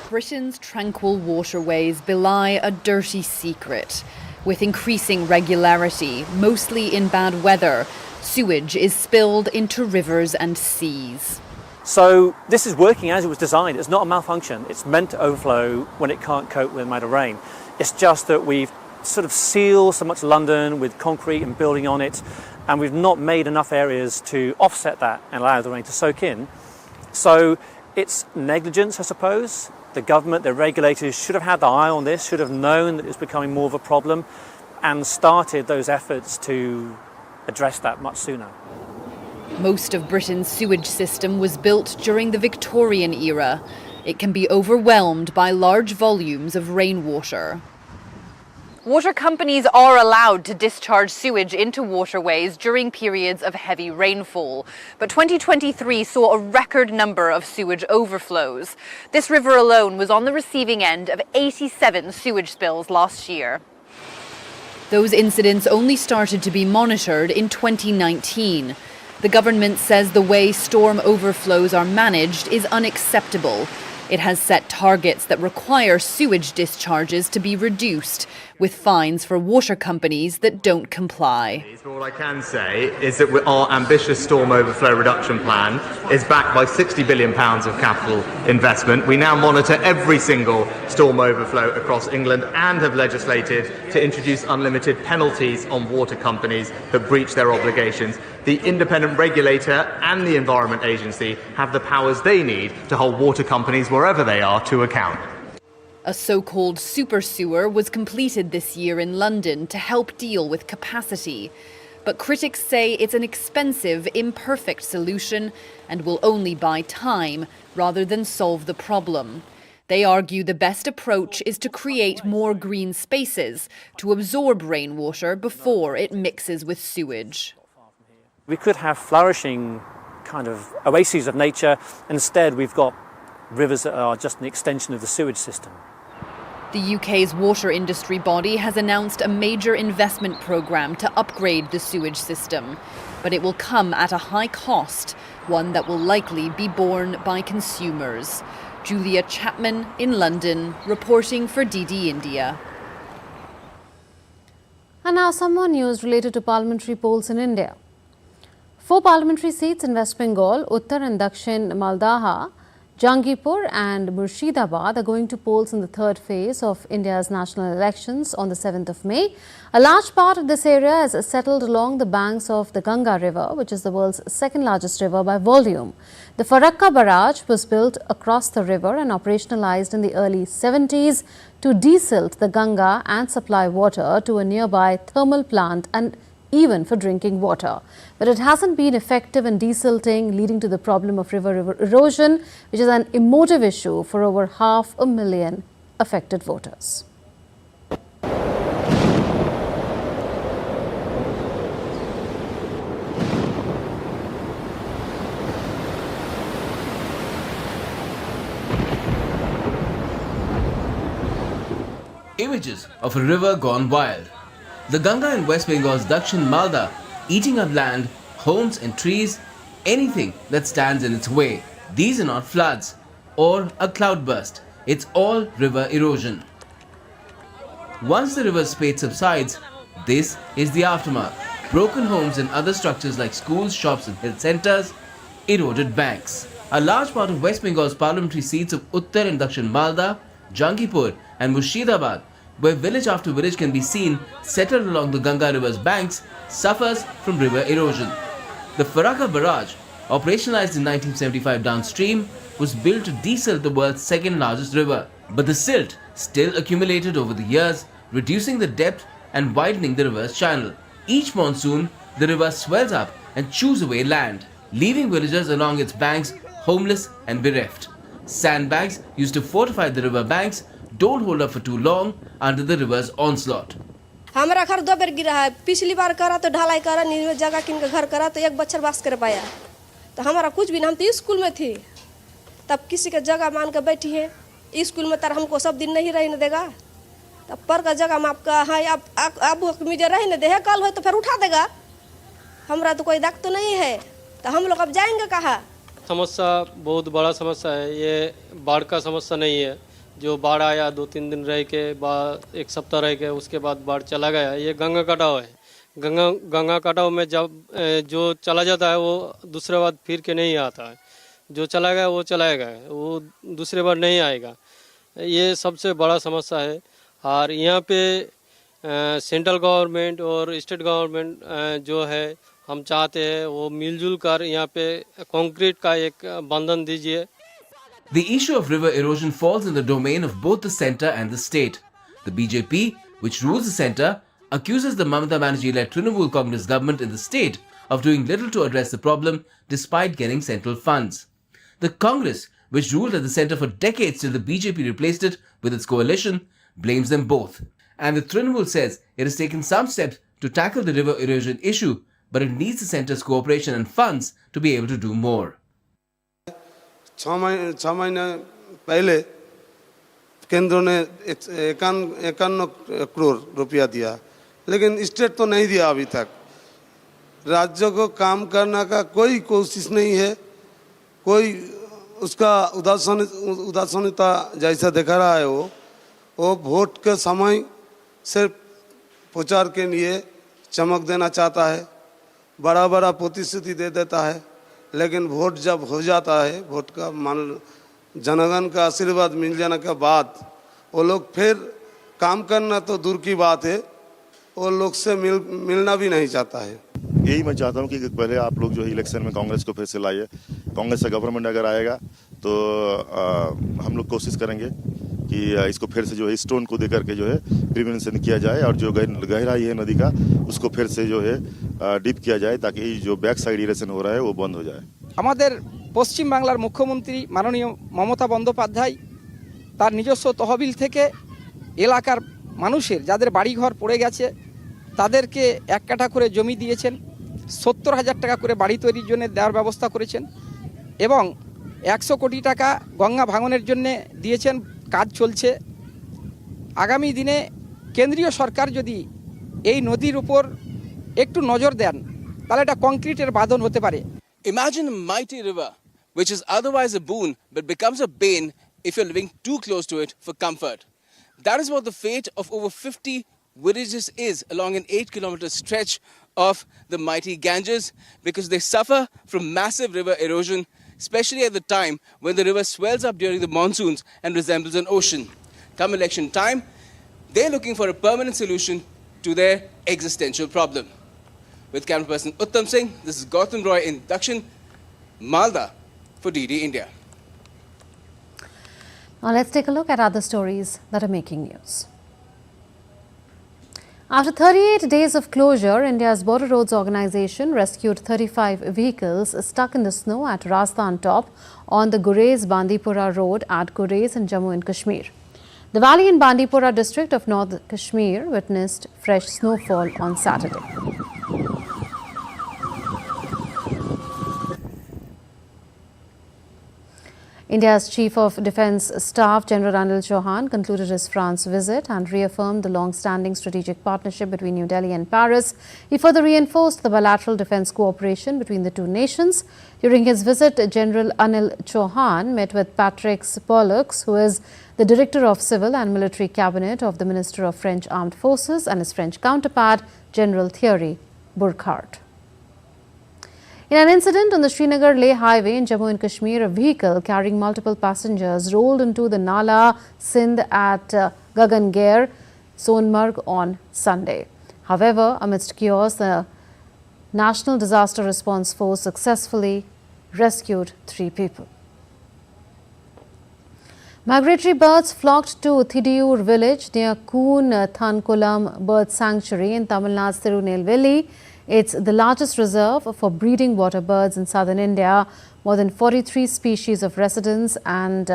Britain's tranquil waterways belie a dirty secret. With increasing regularity, mostly in bad weather, sewage is spilled into rivers and seas. So this is working as it was designed. It's not a malfunction. It's meant to overflow when it can't cope with the amount of rain. It's just that we've sort of sealed so much London with concrete and building on it, and we've not made enough areas to offset that and allow the rain to soak in. So it's negligence, I suppose. The government, the regulators should have had the eye on this, should have known that it's becoming more of a problem and started those efforts to address that much sooner. Most of Britain's sewage system was built during the Victorian era. It can be overwhelmed by large volumes of rainwater. Water companies are allowed to discharge sewage into waterways during periods of heavy rainfall. But 2023 saw a record number of sewage overflows. This river alone was on the receiving end of 87 sewage spills last year. Those incidents only started to be monitored in 2019. The government says the way storm overflows are managed is unacceptable. It has set targets that require sewage discharges to be reduced, with fines for water companies that don't comply. All I can say is that our ambitious storm overflow reduction plan is backed by £60 billion of capital investment. We now monitor every single storm overflow across England and have legislated to introduce unlimited penalties on water companies that breach their obligations. The independent regulator and the Environment Agency have the powers they need to hold water companies wherever they are to account. A so-called super sewer was completed this year in London to help deal with capacity. But critics say it's an expensive, imperfect solution and will only buy time rather than solve the problem. They argue the best approach is to create more green spaces to absorb rainwater before it mixes with sewage. We could have flourishing kind of oases of nature. Instead, we've got rivers that are just an extension of the sewage system. The UK's water industry body has announced a major investment programme to upgrade the sewage system. But it will come at a high cost, one that will likely be borne by consumers. Julia Chapman in London, reporting for DD India. And now some more news related to parliamentary polls in India. 4 parliamentary seats in West Bengal, Uttar and Dakshin Maldaha, Jangipur and Murshidabad are going to polls in the third phase of India's national elections on the 7th of May. A large part of this area is settled along the banks of the Ganga River, which is the world's second largest river by volume. The Farakka barrage was built across the river and operationalized in the early 70s to desilt the Ganga and supply water to a nearby thermal plant and even for drinking water. But it hasn't been effective in desilting, leading to the problem of river erosion, which is an emotive issue for over 500,000 affected voters. Images of a river gone wild. The Ganga in West Bengal's Dakshin Malda eating up land, homes and trees, anything that stands in its way. These are not floods or a cloudburst. It's all river erosion. Once the river's spate subsides, this is the aftermath. Broken homes and other structures like schools, shops and health centers, eroded banks. A large part of West Bengal's parliamentary seats of Uttar and Dakshin Malda, Jangipur and Murshidabad, where village after village can be seen settled along the Ganga river's banks, suffers from river erosion. The Farakka barrage, operationalized in 1975 downstream, was built to desilt the world's second largest river. But the silt still accumulated over the years, reducing the depth and widening the river's channel. Each monsoon, the river swells up and chews away land, leaving villagers along its banks homeless and bereft. Sandbags used to fortify the river banks don't hold up for too long under the river's onslaught. हमारा घर 2 बार गिरा है, पिछली बार करा तो ढलाई करा, नीचे जगह किन का घर करा तो 1 बच्चा वास कर पाया, तो हमारा कुछ भी नहीं, हम तो स्कूल में थे, तब किसी का जगह मान कर बैठी है, स्कूल में तर हमको सब दिन नहीं रहने देगा, तब पर का जगह में आपका है, अब मुझे रहने दे है, कल हो तो फिर उठा देगा, हमारा तो कोई दाग तो नहीं है, तो हम लोग अब जाएंगे कहाँ? समस्या बहुत बड़ा समस्या है, ये बाढ़ का समस्या नहीं है, जो बाढ़ आया 2-3 दिन रह के बाद 1 सप्ताह रह के उसके बाद बाढ़ चला गया, ये गंगा कटाव है। गंगा कटाव में जब जो चला जाता है वो दूसरे बार फिर के नहीं आता है, जो चला गया वो चला गया, वो दूसरे बार नहीं आएगा, ये सबसे बड़ा समस्या है। और यहाँ पे सेंट्रल गवर्नमेंट और स्टेट गवर्नमेंट जो है हम चाहते हैं वो मिलजुल कर यहाँ पे कंक्रीट का एक बंधन दीजिए। The issue of river erosion falls in the domain of both the centre and the state. The BJP, which rules the centre, accuses the Mamata Banerjee-led Trinamool Congress government in the state of doing little to address the problem despite getting central funds. The Congress, which ruled at the centre for decades till the BJP replaced it with its coalition, blames them both. and the Trinamool says it has taken some steps to tackle the river erosion issue, but it needs the centre's cooperation and funds to be able to do more. 6 महीने पहले केंद्र ने 51 करोड़ रुपया दिया, लेकिन state तो नहीं दिया अभी तक। राज्य को काम करने का कोई कोशिश नहीं है, कोई उसका उदासीनता जैसा दिखा रहा है। वो वोट के समय सिर्फ प्रचार के लिए चमक देना चाहता है, बड़ा बड़ा प्रतिश्रुति दे देता है, लेकिन वोट जब हो जाता है, वोट का जनगण का आशीर्वाद मिल जाने के बाद वो लोग फिर काम करना तो दूर की बात है, वो लोग से मिलना भी नहीं चाहता है। यही मैं चाहता हूँ कि पहले आप लोग जो है इलेक्शन में कांग्रेस को फिर से लाइए। कांग्रेस का गवर्नमेंट अगर आएगा तो हम लोग कोशिश करेंगे कि इसको फिर से जो है स्टोन को देकर के जो है प्रिवेंशन किया जाए, और जो गहराई है नदी का उसको फिर से जो है डीप किया जाए, ताकि जो बैक साइड इरेशन हो रहा है वो बंद हो जाए। আমাদের পশ্চিম বাংলার মুখ্যমন্ত্রী মাননীয় মমতা বন্দ্যোপাধ্যায় তার নিজস্ব তহবিল থেকে এলাকার মানুষের যাদের বাড়িঘর পড়ে গেছে তাদেরকে 1 কাঠা করে জমি দিয়েছেন, 70,000 টাকা করে বাড়ি তৈরির জন্য দেওয়ার ব্যবস্থা করেছেন এবং 100 কোটি টাকা গঙ্গা ভাঙনের জন্য দিয়েছেন। কাজ চলছে। আগামী দিনে কেন্দ্রীয় সরকার যদি এই নদীর উপর একটু নজর দেন তাহলে এটা কংক্রিটের বাঁধন হতে পারে। Imagine a mighty river, which is otherwise a boon, but becomes a bane if you're living too close to it for comfort. That is what the fate of over 50 villages is along an 8-kilometer stretch of the mighty Ganges, because they suffer from massive river erosion, especially at the time when the river swells up during the monsoons and resembles an ocean. Come election time, they're looking for a permanent solution to their existential problem. With camera person Uttam Singh, this is Gautam Roy in Dakshin, Malda for DD India. Now let's take a look at other stories that are making news. After 38 days of closure, India's Border Roads Organisation rescued 35 vehicles stuck in the snow at Rajasthan Top on the Gurez-Bandipora road at Gurez in Jammu and Kashmir. The valley in Bandipora district of North Kashmir witnessed fresh snowfall on Saturday. India's Chief of Defence Staff General Anil Chauhan concluded his France visit and reaffirmed the long-standing strategic partnership between New Delhi and Paris. He further reinforced the bilateral defence cooperation between the two nations. During his visit, General Anil Chauhan met with Patrick Pollux, who is the Director of Civil and Military Cabinet of the Minister of French Armed Forces, and his French counterpart, General Thierry Burkhardt. In an incident on the Srinagar-Leh highway in Jammu and Kashmir, a vehicle carrying multiple passengers rolled into the Nala Sindh at Gagangair, Sonmarg on Sunday. However, amidst chaos, the National Disaster Response Force successfully rescued 3 people. Migratory birds flocked to Thidiur village near Koon Thankulam Bird Sanctuary in Tamil Nadu's Tirunelveli. It's the largest reserve for breeding water birds in southern India. More than 43 species of residents and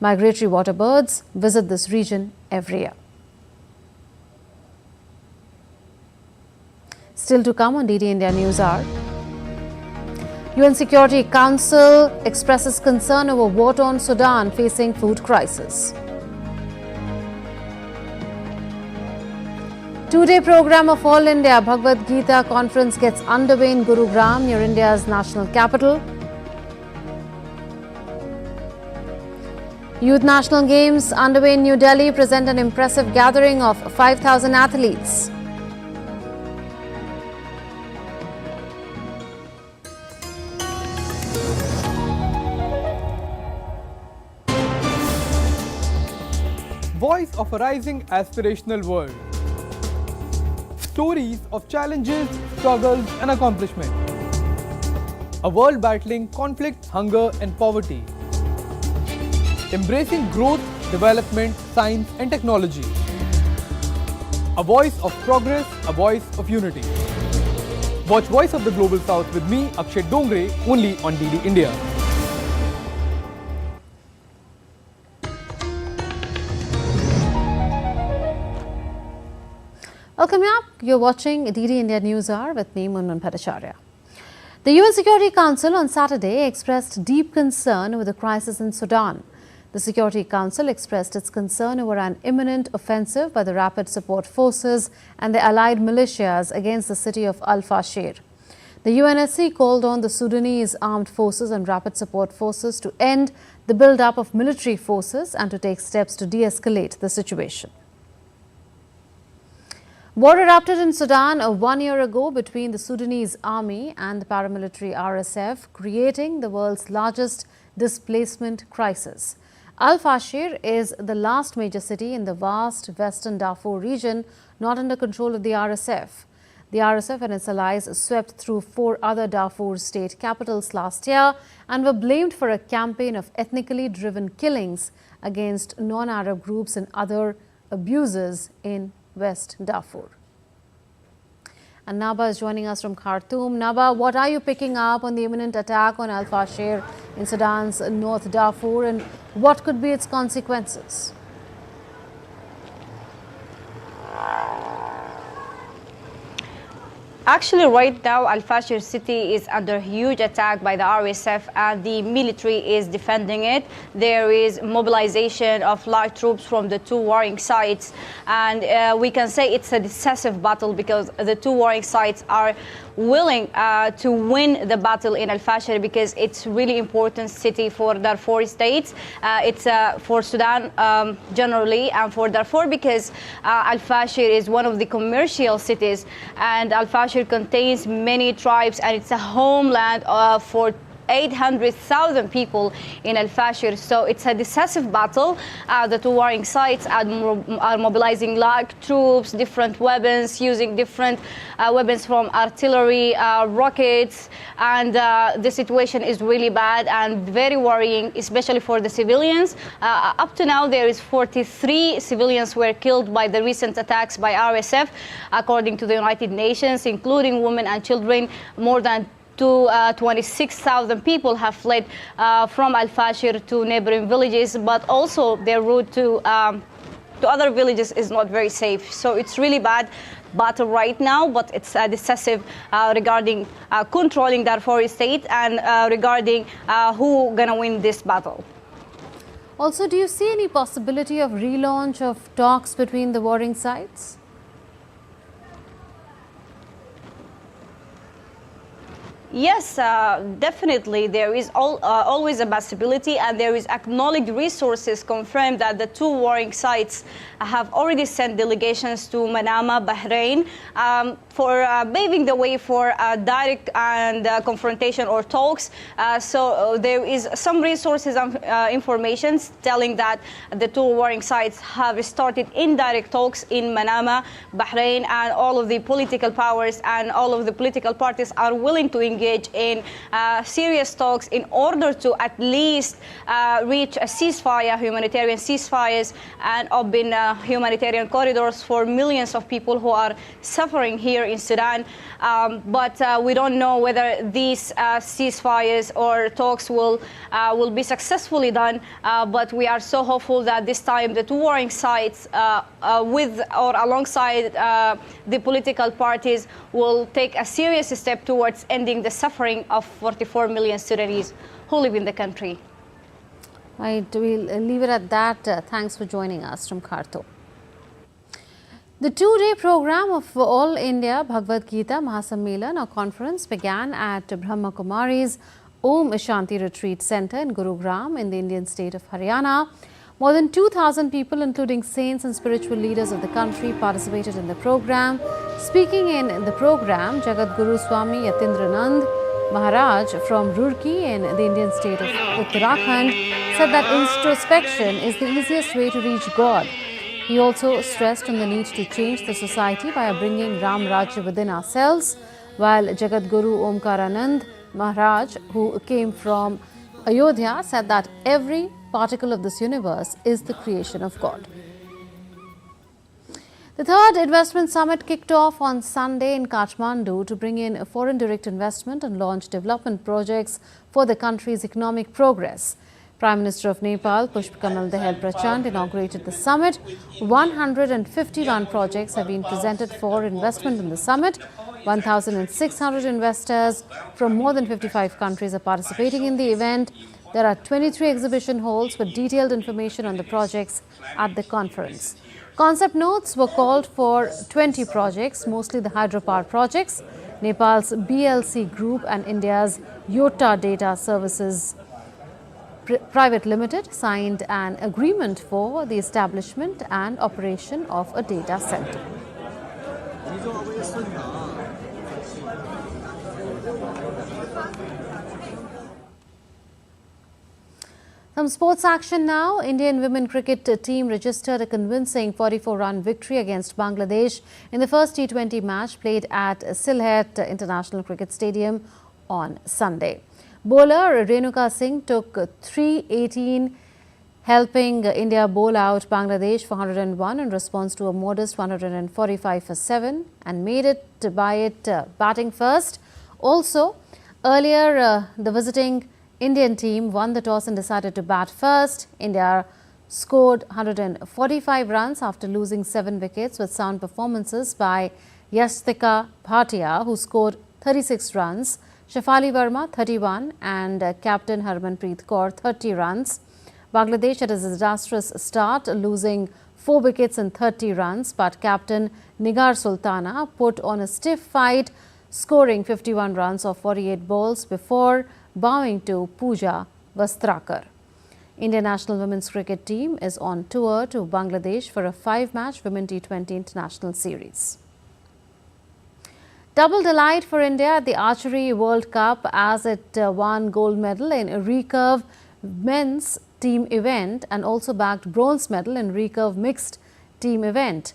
migratory water birds visit this region every year. Still to come on DD India NewsHour. UN Security Council expresses concern over war-torn Sudan facing food crisis. 2-day program of All India Bhagavad Gita conference gets underway in Gurugram near India's national capital. Youth National Games underway in New Delhi present an impressive gathering of 5,000 athletes. Voice of a rising aspirational world. Stories of challenges, struggles and accomplishment. A world battling conflict, hunger and poverty. Embracing growth, development, science and technology. A voice of progress, a voice of unity. Watch Voice of the Global South with me, Akshay Dongre, only on DD India. Welcome back. You're watching DD India News Hour with me, Munmun Bhattacharya. The UN Security Council on Saturday expressed deep concern with the crisis in Sudan. The Security Council expressed its concern over an imminent offensive by the Rapid Support Forces and the allied militias against the city of Al-Fashir. The UNSC called on the Sudanese armed forces and Rapid Support Forces to end the build-up of military forces and to take steps to de-escalate the situation. War erupted in Sudan 1 year ago between the Sudanese army and the paramilitary RSF, creating the world's largest displacement crisis. Al-Fashir is the last major city in the vast western Darfur region not under control of the RSF. The RSF and its allies swept through 4 other Darfur state capitals last year and were blamed for a campaign of ethnically driven killings against non-Arab groups and other abuses in West Darfur. And Naba is joining us from Khartoum. Naba, what are you picking up on the imminent attack on Al-Fashir in Sudan's North Darfur, and what could be its consequences? Actually, right now, Al-Fashir city is under huge attack by the RSF and the military is defending it. There is mobilization of large troops from the 2 warring sides, and we can say it's a decisive battle because the 2 warring sides are willing to win the battle in Al-Fashir because it's really important city for Darfur states. It's for Sudan generally, and for Darfur because Al-Fashir is one of the commercial cities, and Al-Fashir contains many tribes, and it's a homeland for 800,000 people in Al-Fashir. So it's a decisive battle. The 2 warring sides are mobilizing large troops, different weapons, using different weapons from artillery, rockets, and the situation is really bad and very worrying, especially for the civilians. Up to now, there is 43 civilians were killed by the recent attacks by RSF, according to the United Nations, including women and children. More than 26,000 people have fled from Al-Fashir to neighboring villages, but also their route to other villages is not very safe. So it's really bad battle right now, but it's decisive regarding controlling Darfur state and regarding who gonna win this battle. Also, do you see any possibility of relaunch of talks between the warring sides? Yes, definitely. There is always a possibility, and there is acknowledged resources confirmed that the 2 warring sides have already sent delegations to Manama, Bahrain, for paving the way for direct and confrontation or talks. So there is some resources and information telling that the 2 warring sides have started indirect talks in Manama, Bahrain, and all of the political powers and all of the political parties are willing to engage in serious talks in order to at least reach a ceasefire, humanitarian ceasefires, and open humanitarian corridors for millions of people who are suffering here in Sudan. But we don't know whether these ceasefires or talks will be successfully done. But we are so hopeful that this time the 2 warring sides, with or alongside the political parties, will take a serious step towards ending the suffering of 44 million Sudanese who live in the country. Right, we'll leave it at that. Thanks for joining us from Khartoum. The 2-day program of All India Bhagavad Gita Mahasammelan or conference began at Brahma Kumari's Om Shanti Retreat Center in Gurugram in the Indian state of Haryana. More than 2,000 people, including saints and spiritual leaders of the country, participated in the program. Speaking in the program, Jagat Guru Swami Yatindranand Maharaj from Roorkee in the Indian state of Uttarakhand said that introspection is the easiest way to reach God. He also stressed on the need to change the society by bringing Ram Rajya within ourselves, while Jagat Guru Omkaranand Maharaj, who came from Ayodhya, said that every particle of this universe is the creation of God. The 3rd Investment Summit kicked off on Sunday in Kathmandu to bring in foreign direct investment and launch development projects for the country's economic progress. Prime Minister of Nepal, Pushpakamal Dahal Prachand, inaugurated the summit. 151 projects have been presented for investment in the summit. 1,600 investors from more than 55 countries are participating in the event. There are 23 exhibition halls with detailed information on the projects at the conference. Concept notes were called for 20 projects, mostly the hydropower projects. Nepal's BLC Group and India's Yota Data Services Private Limited signed an agreement for the establishment and operation of a data center. Some sports action now. Indian women cricket team registered a convincing 44-run victory against Bangladesh in the first T20 match played at Sylhet International Cricket Stadium on Sunday. Bowler Renuka Singh took 318, helping India bowl out Bangladesh for 101 in response to a modest 145 for 7 and made it batting first. Also, earlier the visiting Indian team won the toss and decided to bat first. India scored 145 runs after losing 7 wickets with sound performances by Yastika Bhatia, who scored 36 runs, Shafali Verma 31 and captain Harmanpreet Kaur 30 runs. Bangladesh had a disastrous start, losing 4 wickets and 30 runs, but captain Nigar Sultana put on a stiff fight, scoring 51 runs off 48 balls before bowing to Pooja Vastrakar. Indian national women's cricket team is on tour to Bangladesh for a 5-match Women T20 International Series. Double delight for India at the Archery World Cup as it won gold medal in a recurve men's team event and also bagged bronze medal in recurve mixed team event.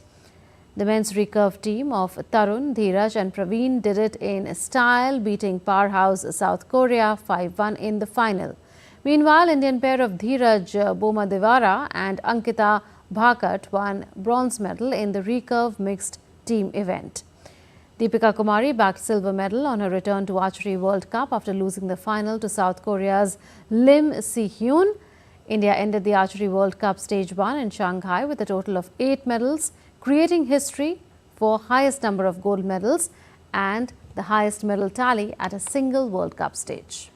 The men's recurve team of Tarun, Dheeraj and Praveen did it in style, beating powerhouse South Korea 5-1 in the final. Meanwhile, Indian pair of Dheeraj Bomadevara and Ankita Bhakat won bronze medal in the recurve mixed team event. Deepika Kumari bagged silver medal on her return to Archery World Cup after losing the final to South Korea's Lim Si-hyun. India ended the Archery World Cup Stage 1 in Shanghai with a total of 8 medals, creating history for highest number of gold medals and the highest medal tally at a single World Cup stage.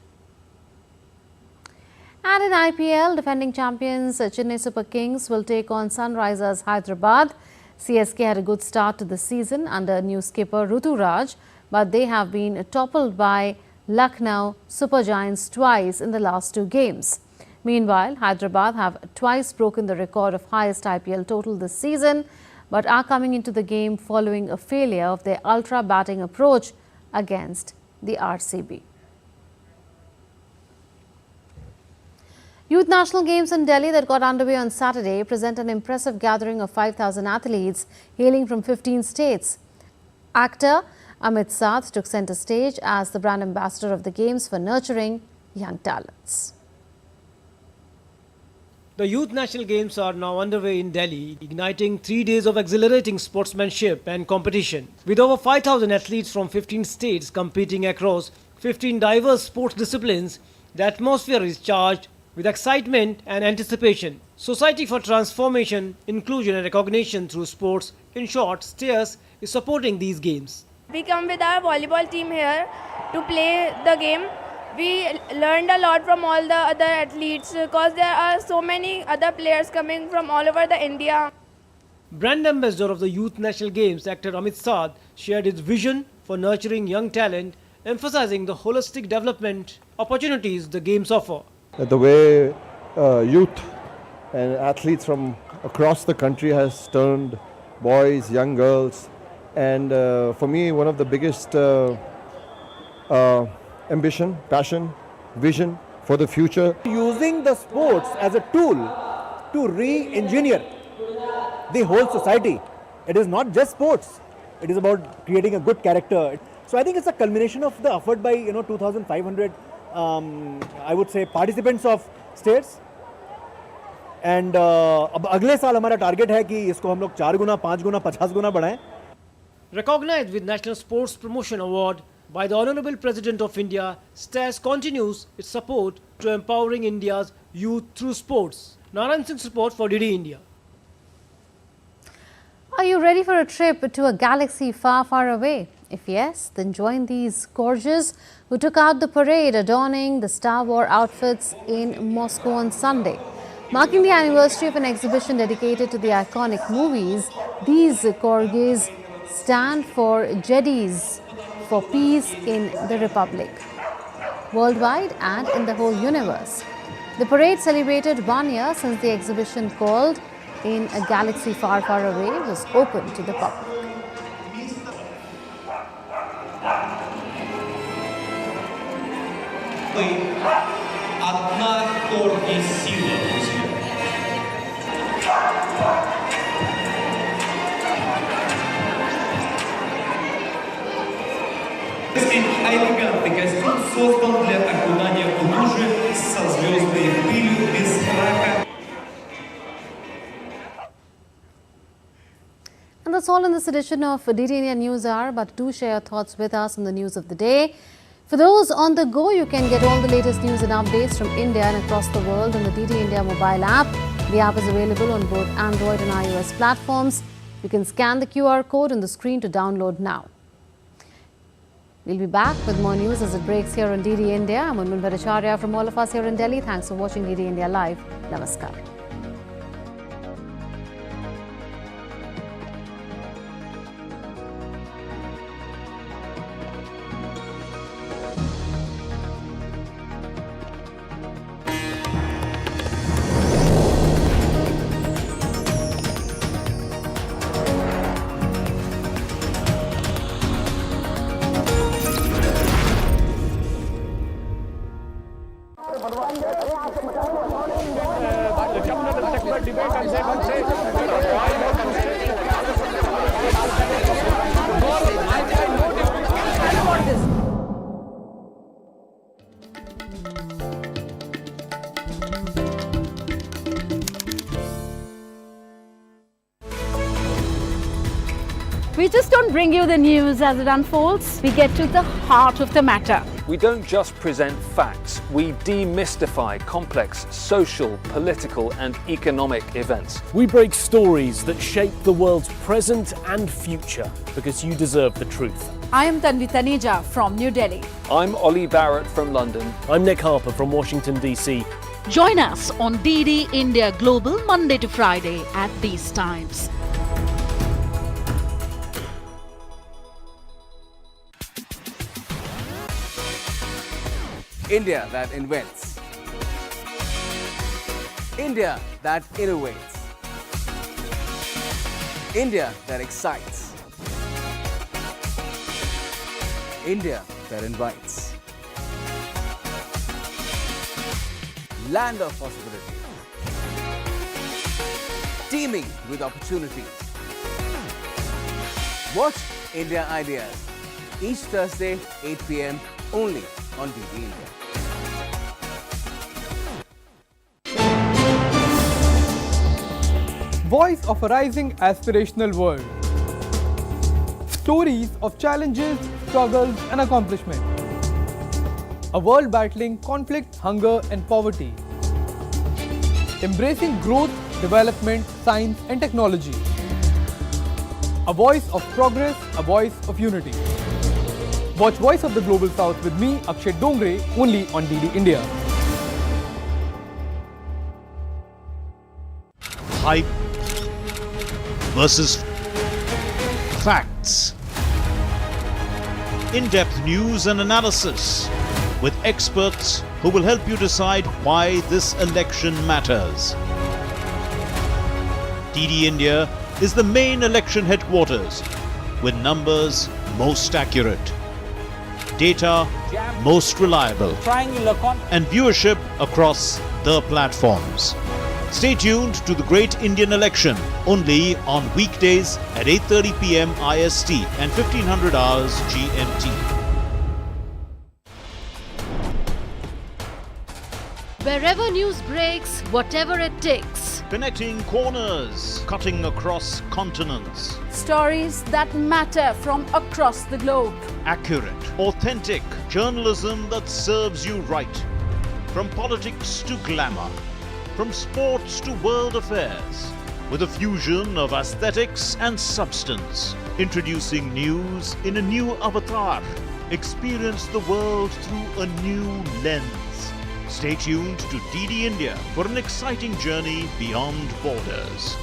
And in IPL, defending champions Chennai Super Kings will take on Sunrisers Hyderabad. CSK had a good start to the season under new skipper Rutu Raj, but they have been toppled by Lucknow Super Giants twice in the last 2 games. Meanwhile, Hyderabad have twice broken the record of highest IPL total this season, but are coming into the game following a failure of their ultra batting approach against the RCB. Youth National Games in Delhi that got underway on Saturday present an impressive gathering of 5,000 athletes hailing from 15 states. Actor Amit Sath took centre stage as the brand ambassador of the Games for nurturing young talents. The Youth National Games are now underway in Delhi, igniting 3 days of exhilarating sportsmanship and competition. With over 5,000 athletes from 15 states competing across 15 diverse sports disciplines, the atmosphere is charged with excitement and anticipation. Society for Transformation, Inclusion and Recognition through Sports, in short, STARS, is supporting these games. We come with our volleyball team here to play the game. We learned a lot from all the other athletes because there are so many other players coming from all over the India. Brand ambassador of the Youth National Games, actor Amit Sath, shared his vision for nurturing young talent, emphasizing the holistic development opportunities the games offer. The way youth and athletes from across the country has turned boys, young girls, and for me one of the biggest ambition, passion, vision for the future. Using the sports as a tool to re-engineer the whole society. It is not just sports. It is about creating a good character. So I think it's a culmination of the effort by 2,500 I would say participants of states. And अब अगले साल हमारा target है कि इसको हम लोग 4 गुना, 5 गुना, 50 गुना बढ़ाएं. Recognized with National Sports Promotion Award, by the Honourable President of India, STAS continues its support to empowering India's youth through sports. Narayan Singh's report for DD India. Are you ready for a trip to a galaxy far, far away? If yes, then join these gorgeous who took out the parade adorning the Star Wars outfits in Moscow on Sunday. Marking the anniversary of an exhibition dedicated to the iconic movies, these corgis stand for Jedis for peace in the Republic, worldwide and in the whole universe. The parade celebrated 1 year since the exhibition called In a Galaxy Far, Far Away was open to the public. Элегантный костюм создан для окунания в лужи со звездной пылью без краха. And that's all in this edition of DD India News Hour, but do share your thoughts with us on the news of the day. For those on the go, you can get all the latest news and updates from India and across the world on the DD India mobile app. The app is available on both Android and iOS platforms. You can scan the QR code on the screen to download now. We'll be back with more news as it breaks here on DD India. I'm Unman Bhattacharya from all of us here in Delhi. Thanks for watching DD India Live. Namaskar. We just don't bring you the news as it unfolds. We get to the heart of the matter. We don't just present facts, we demystify complex social, political and economic events. We break stories that shape the world's present and future because you deserve the truth. I am Tanvi Taneja from New Delhi. I'm Ollie Barrett from London. I'm Nick Harper from Washington, D.C. Join us on DD India Global Monday to Friday at these times. India that invents. India that innovates. India that excites. India that invites. Land of possibilities. Teeming with opportunities. Watch India Ideas each Thursday 8 p.m. only on DD India. Voice of a rising aspirational world. Stories of challenges, struggles and accomplishment. A world battling conflict, hunger and poverty. Embracing growth, development, science and technology. A voice of progress, a voice of unity. Watch Voice of the Global South with me, Akshay Dongre, only on DD India. Hype versus facts. In-depth news and analysis with experts who will help you decide why this election matters. DD India is the main election headquarters with numbers most accurate, data most reliable, and viewership across the platforms. Stay tuned to the Great Indian Election only on weekdays at 8:30 p.m. IST and 1500 hours GMT. Wherever news breaks, whatever it takes. connecting corners, cutting across continents. Stories that matter from across the globe. Accurate, authentic journalism that serves you right. From politics to glamour, from sports to world affairs, with a fusion of aesthetics and substance. Introducing news in a new avatar. Experience the world through a new lens. Stay tuned to DD India for an exciting journey beyond borders.